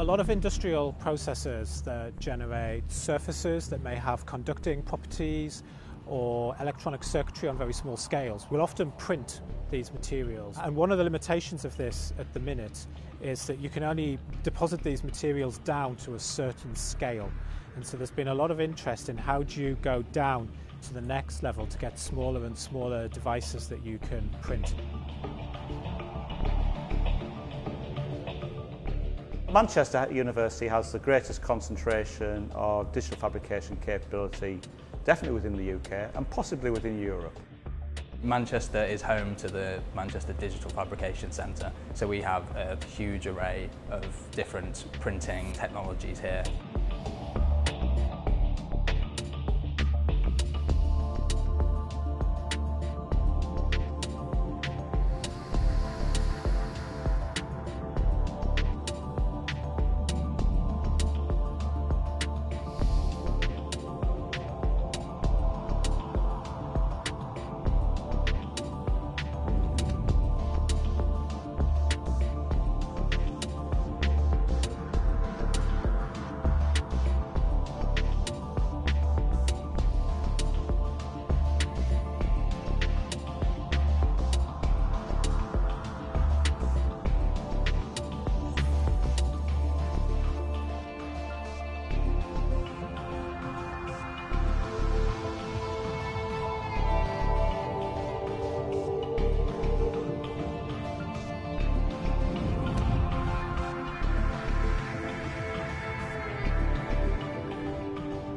lot of industrial processes that generate surfaces that may have conducting properties or electronic circuitry on very small scales will often print these materials. And one of the limitations of this at the minute is that you can only deposit these materials down to a certain scale. And so there's been a lot of interest in how do you go down to the next level to get smaller and smaller devices that you can print. Manchester University has the greatest concentration of digital fabrication capability, definitely within the UK and possibly within Europe. Manchester is home to the Manchester Digital Fabrication Centre, so we have a huge array of different printing technologies here.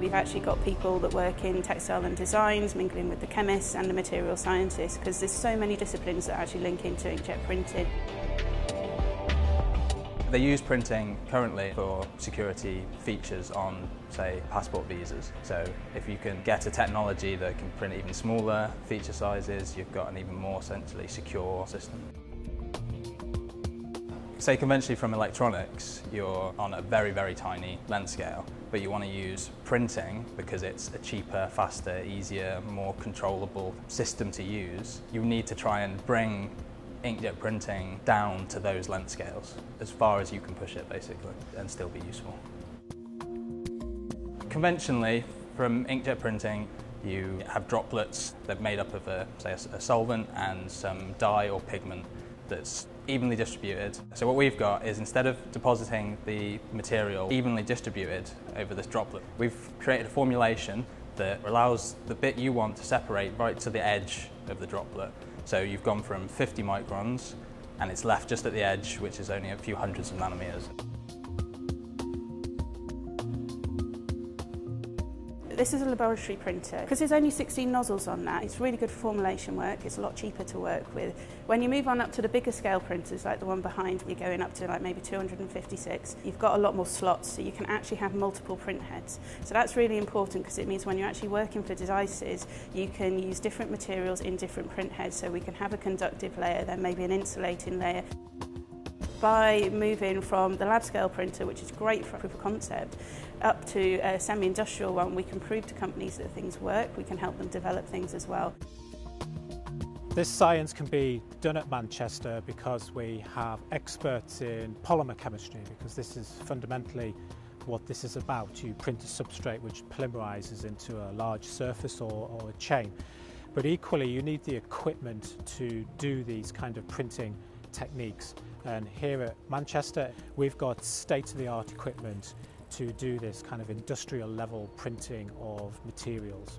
We've actually got people that work in textile and designs, mingling with the chemists and the material scientists, because there's so many disciplines that actually link into inkjet printing. They use printing currently for security features on, say, passport visas. So if you can get a technology that can print even smaller feature sizes, you've got an even more essentially secure system. Say conventionally from electronics, you're on a very, very tiny length scale, but you want to use printing because it's a cheaper, faster, easier, more controllable system to use. You need to try and bring inkjet printing down to those length scales as far as you can push it, basically, and still be useful. Conventionally, from inkjet printing, you have droplets that are made up of say a solvent and some dye or pigment that's evenly distributed. So what we've got is, instead of depositing the material evenly distributed over this droplet, we've created a formulation that allows the bit you want to separate right to the edge of the droplet. So you've gone from 50 microns and it's left just at the edge, which is only a few hundreds of nanometers. This is a laboratory printer. Because there's only 16 nozzles on that, it's really good for formulation work, it's a lot cheaper to work with. When you move on up to the bigger scale printers, like the one behind, you're going up to like maybe 256, you've got a lot more slots, so you can actually have multiple print heads. So that's really important, because it means when you're actually working for devices, you can use different materials in different print heads, so we can have a conductive layer, then maybe an insulating layer. By moving from the lab scale printer, which is great for proof of concept, up to a semi-industrial one, we can prove to companies that things work, we can help them develop things as well. This science can be done at Manchester because we have experts in polymer chemistry, because this is fundamentally what this is about. You print a substrate which polymerizes into a large surface or a chain. But equally, you need the equipment to do these kind of printing techniques. And here at Manchester, we've got state-of-the-art equipment to do this kind of industrial level printing of materials.